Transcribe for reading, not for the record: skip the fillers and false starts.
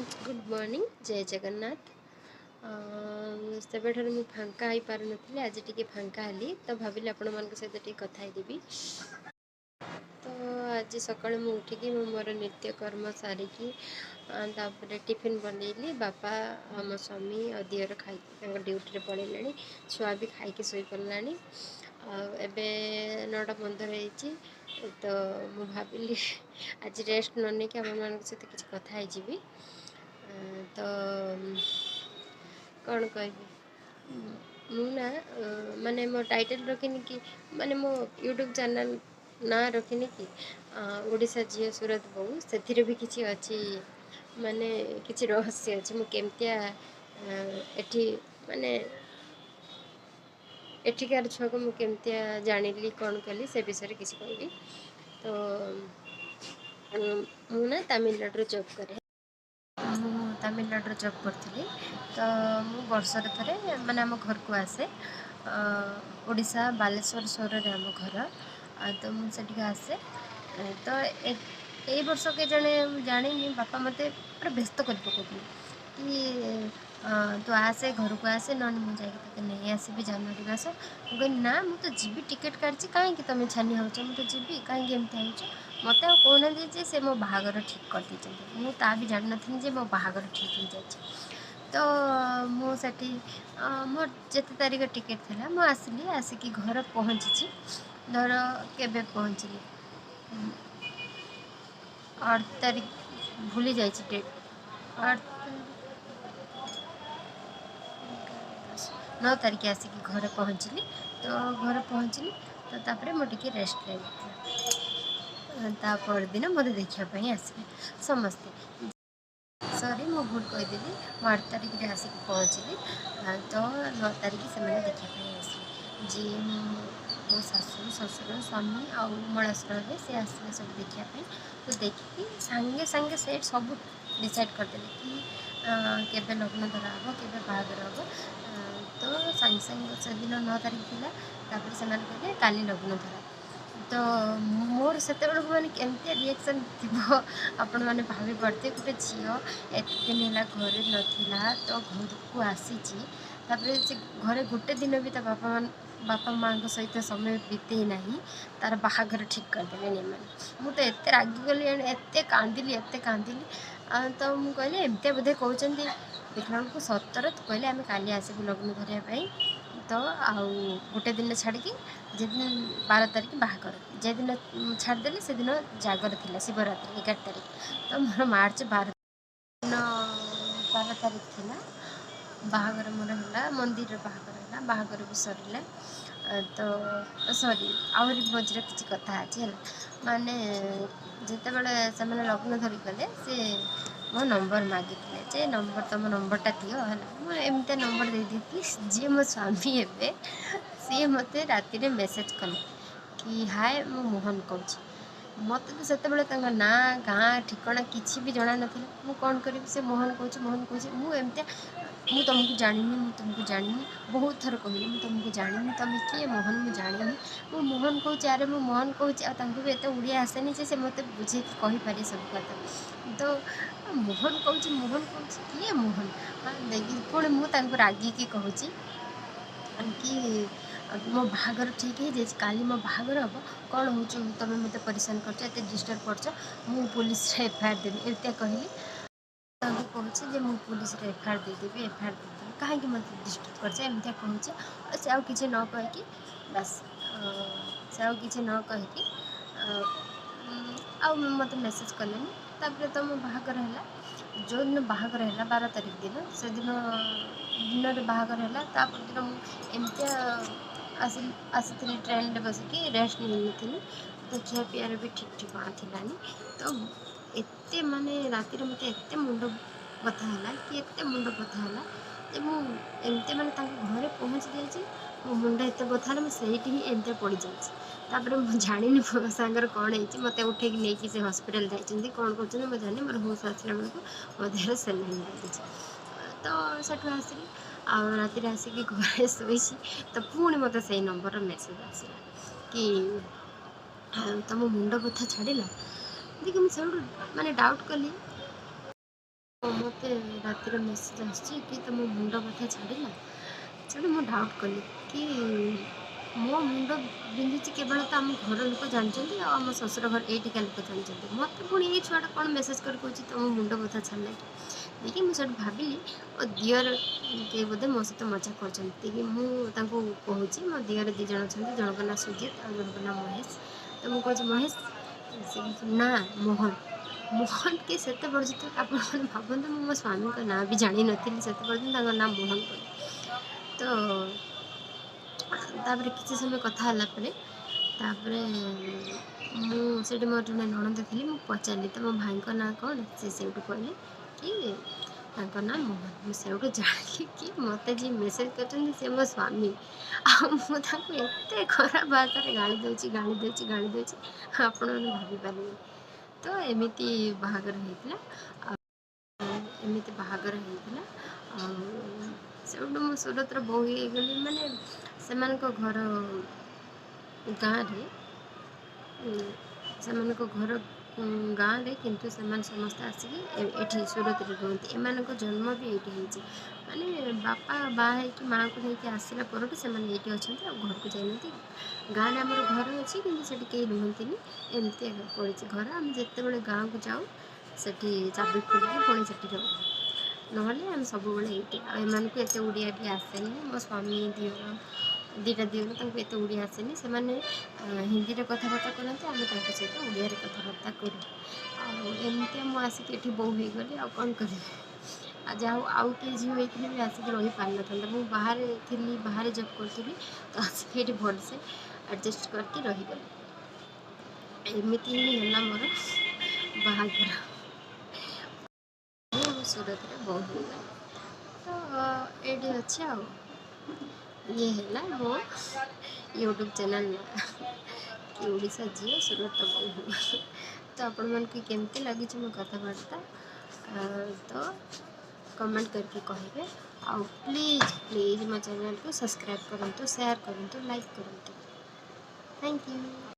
Good morning जय जगन्नाथ। सेबेठार मुझे फांका हो पार नी आज टी फांका हेली तो भाविली आपण मान सहित टी कथा देवी। तो आज सकाल मु उठिकी मोर नित्यकर्म सारिकी टिफिन बनैली। बापा मो स्वामी और दियर खाई ड्यूटी पड़े छुआ भी खाई शोई पड़ा। एबे 9:15 तो मु भाविली आज रेस्ट न नहीं कि आप सहित किसी कथा ही। तो कौन कह मुना माने मो टाइटल रखनी कि माने मो यूट्यूब चैनल ना रखनी कि ओडिशा झील सूरत बहु से भी किसी अच्छी माने किसी रहस्य अच्छे मु केमतिया एठी माने एठिकार छुआ को मुझे जानिली कौन कली से विषय किसी कहबी। तो मुना तमिलनाडु जॉब करे तमिलनाडु जॉब करी। तो मु वर्षर थे माने आम घर को आसे ओडिशा बालेश्वर सहर में आम घर। तो मुझे आसे तो ए वर्ष के जड़े जानी बापा मत पूरा व्यस्त कर पकड़ कि तू आसे घर को आसे ना मुझे नहीं आसबि जनवरी मस मुझे ना मुझे जीवी टिकेट काटि कहीं तुम छानी हो मुझे जीवी कहीं एमती हो मत कहना जे से मो बाहागर ठीक कर देते मुझे भी जान नी जे मो बाहागर ठीक हो जाए। तो मुझे मोर जिते तारीख टिकेट थी मुझे आसली आसिकी घर पहुँची धर के पहुँचली 8 तारीख भूली जाइए डेट 9 तारीख आसिकी घर पहुँचली। तो घर पहुँचली तो तापर मुझे रेस्ट लगे परदिन मत देखापी आसले समस्ते सॉरी मु भूल कहीदेली 8 तारीख रे आसिक पहुँचली। तो 9 तारीख से देखापी आसले जी मो शाशु शशुर स्वामी आ मड़ासुर से आसले सब देखापी। तो देखिए सांगे सांगे से सब डिसाइड करदेले कि केबे लग्न धरा हम केबे बाहागर हम। तो सांगे सांगे से दिन 9 तारीख था से कहले काली लग्न धरा। तो मोर से मैंने केमती रिएक्शन थी आपण मैंने भाभी पड़ते गोटे झील एत दिन है घर नाला तो घर को आसी से घरे गोटे दिन भी बापा माँ सहित समय बीते ना तार बाहागर ठीक करदे मैंने मुझे एत रागिगली एत कांदिली तो मुझे कहली एमती बोधे कहते देखला बेलू सतर तो कहले आम काली आसबू लग्न धरवाई। तो आउ गोटे दिन छाड़ी जेदिन 12 तारीख बाहागर जे दिन छाड़देली से दिन जागर थी शिवरात्रि 11 तारीख। तो मोर मार्च 12 दिन 12 तारीख थी बाहागर मोर है मंदिर बाहागर भी सरला। तो सॉरी आहरी मझे किसी कथा अच्छे माने जिते बड़े से लग्न धरी गले से मो नंबर मागिले जे नंबर तुम नंबरटा दियो है मुझे नंबर दे दी जी मो स्वामी एवं सी मत राति मेसेज कले कि हाय मु मोहन कहूँ मत तो से ना गाँ ठिकाना किसी भी जना ना मुझे कौन करी से मोहन कहूँ मुझे तुमको जानी तुमको जानी बहुत थर कहली मुझे तुमको जानी तुम किए मोहन मुझे जानी मु मोहन कहूँ अरे मु मोहन कहूँ भी एत ओडिया आसेनी जे से मत बुझे कहीपर सब कथा। तो मोहन कहूँ किए मोहन देखिए पुणी मुझे रागिकी कहूँ कि मो बाहागर ठीक है जाए काली मो बाहागर हम कौन हो तुम मत परेशान कर डिस्टर्ब कर पुलिस एफआईआर देवी एमती कहली। कहूँ जे मुझे पुलिस एफआईआर देदेवी एफआईआर देदेवी कहीं मत डिस्टर्ब करमती कहूँ से आउ कि न कहीकि बस से आउ कि न कहीकि आ मत मेसेज कले तो मो बाहागर है जो दिन बाहागर है 12 तारीख दिन से दिन दिन बाहागर है दिन एमती आसी ट्रेन बसिकी रेस्ट नहीं तो खिया पियार भी ठीक ठिकाना थिलानी। तो एते माने राति मत एत मुंड बथा है कि एत मुंड बथा है जे मुझे माने घरे पहुँच जाइए मो मुंड एत बथा मुझे ही एमती पड़ जापर मुझे जानी मो सांगर कौन है मत उठे नहीं से हस्पिटाल जाइए कौन कर मुझे जानी मोर होश आसला बेलू मो देह सेलाइन लगी। तो सेठू आसिली आ राति आसिक घरे शोई तो पुणी मत से नंबर मेसेज आसला कि तुम मुंड बथा छाड़ा देखिए मुझे माने डाउट कली ମୋତେ ରାତିରେ ମେସେଜ୍ ଆସିଛି କି ତମ ମୁଣ୍ଡ ବଥା ଛାଡ଼ିଲା। ସେଠୁ ମୁଁ ଡାଉଟ୍ କଲି କି ମୋ ମୁଣ୍ଡ ବିନ୍ଧୁଛି କେବଳ ତ ଆମ ଘର ଲୋକ ଜାଣିଛନ୍ତି ଆଉ ଆମ ଶ୍ୱଶୁର ଘର ଏଇଠିକା ଲୋକ ଜାଣିଛନ୍ତି। ମୋତେ ପୁଣି ଏଇ ଛୁଆଟା କ'ଣ ମେସେଜ୍ କରି କହୁଛି ତମ ମୁଣ୍ଡ ବଥା ଛାଡ଼ିଲା କି? ଦେଇକି ମୁଁ ସେଠୁ ଭାବିଲି ଓ ଦିଅର କିଏ ବୋଧେ ମୋ ସହିତ ମଜା କରୁଛନ୍ତି। ଦେଇକି ମୁଁ ତାଙ୍କୁ କହୁଛି ମୋ ଦିଅର 2 ଜଣ ଅଛନ୍ତି, ଜଣଙ୍କ ନାଁ ସୁଜିତ ଆଉ ଜଣଙ୍କ ନାଁ ମହେଶ। ତ ମୁଁ କହୁଛି ମହେଶ, ସେ କହୁଛି ନା ମୋହନ। ମୋହନ କିଏ ସେତେ ପର୍ଯ୍ୟନ୍ତ ଆପଣମାନେ ଭାବନ୍ତୁ ମୁଁ ମୋ ସ୍ୱାମୀଙ୍କ ନାଁ ବି ଜାଣିନଥିଲି ସେତେ ପର୍ଯ୍ୟନ୍ତ ତାଙ୍କ ନାଁ ମୋହନ ବୋଲି। ତ ତାପରେ କିଛି ସମୟ କଥା ହେଲା ପରେ ତାପରେ ମୁଁ ସେଠି ମୋର ଜଣେ ନଣନ୍ଦ ଥିଲି, ମୁଁ ପଚାରିଲି ତମ ଭାଇଙ୍କ ନାଁ କ'ଣ? ସେ ସେଇଠୁ କହିଲେ କି ତାଙ୍କ ନାଁ ମୋହନ। ମୁଁ ସେଇଠୁ ଜାଣିଲି କି ମୋତେ ଯିଏ ମେସେଜ୍ କରିଛନ୍ତି ସେ ମୋ ସ୍ୱାମୀ। ଆଉ ମୁଁ ତାଙ୍କୁ ଏତେ ଖରାପ ଭାଷାରେ ଗାଳି ଦେଉଛି ଆପଣମାନେ ଭାବିପାରିବେ। ତ ଏମିତି ବାହାଘର ହେଇଥିଲା ଆଉ ଆଉ ସେଇଠୁ ମୁଁ ସୁରତର ବୋହୂ ହେଇଗଲି। ମାନେ ସେମାନଙ୍କ ଘର ଗାଁରେ କିନ୍ତୁ ସେମାନେ ସମସ୍ତେ ଆସିକି ଏଠି ସୁରତରେ ରୁହନ୍ତି। ଏମାନଙ୍କ ଜନ୍ମ ବି ଏଇଠି ହେଇଛି। ମାନେ ବାପା ବାହା ହେଇକି ମାଆଙ୍କୁ ନେଇକି ଆସିଲା ପରଠୁ ସେମାନେ ଏଇଠି ଅଛନ୍ତି ଆଉ ଘରକୁ ଯାଇନାହାନ୍ତି। ଗାଁରେ ଆମର ଘର ଅଛି କିନ୍ତୁ ସେଠି କେହି ରୁହନ୍ତିନି, ଏମିତି ପଡ଼ିଛି ଘର। ଆମେ ଯେତେବେଳେ ଗାଁକୁ ଯାଉ ସେଠି ଚାବି ଖୋଲିକି ପୁଣି ସେଠି ରହୁ, ନହେଲେ ଆମେ ସବୁବେଳେ ଏଇଠି। ଆଉ ଏମାନଙ୍କୁ ଏତେ ଓଡ଼ିଆ ବି ଆସେନି। ମୋ ସ୍ୱାମୀ ଦିଅର 2ଟା ଦିଅର ତାଙ୍କୁ ଏତେ ଓଡ଼ିଆ ଆସେନି। ସେମାନେ ହିନ୍ଦୀରେ କଥାବାର୍ତ୍ତା କରନ୍ତି, ଆମେ ତାଙ୍କ ସହିତ ଓଡ଼ିଆରେ କଥାବାର୍ତ୍ତା କରୁ। ଆଉ ଏମିତି ମୁଁ ଆସିକି ଏଠି ବୋହୂ ହେଇଗଲି ଆଉ କ'ଣ କରିବି। ଆଉ ଯାହା ହଉ ଆଉ କିଏ ଝିଅ ହେଇଥିଲେ ବି ଆସିକି ରହିପାରିନଥାନ୍ତା। ମୁଁ ବାହାରେ ଥିଲି, ବାହାରେ ଜବ୍ କରୁଥିଲି, ତ ଆସିକି ଏଠି ଭଲସେ ଆଡ଼ଜଷ୍ଟ କରିକି ରହିଗଲି। ଏମିତି ହିଁ ହେଲା ମୋର ବାହାଘର। ମୁଁ ସୁରତରେ ବୋହୂ ହେଇଗଲି। ତ ଏଇଠି ଅଛି ଆଉ ଇଏ ହେଲା ମୋ ୟୁଟ୍ୟୁବ୍ ଚ୍ୟାନେଲ୍ ନାଁ କି ଓଡ଼ିଶା ଝିଅ ସୁରତ ବୋହୂ। ତ ଆପଣମାନଙ୍କୁ କେମିତି ଲାଗୁଛି ମୋ କଥାବାର୍ତ୍ତା ତ କମେଣ୍ଟ କରିକି କହିବେ। ଆଉ ପ୍ଲିଜ୍ ମୋ ଚ୍ୟାନେଲ୍କୁ ସବସ୍କ୍ରାଇବ୍ କରନ୍ତୁ, ସେୟାର କରନ୍ତୁ, ଲାଇକ୍ କରନ୍ତୁ। Thank you.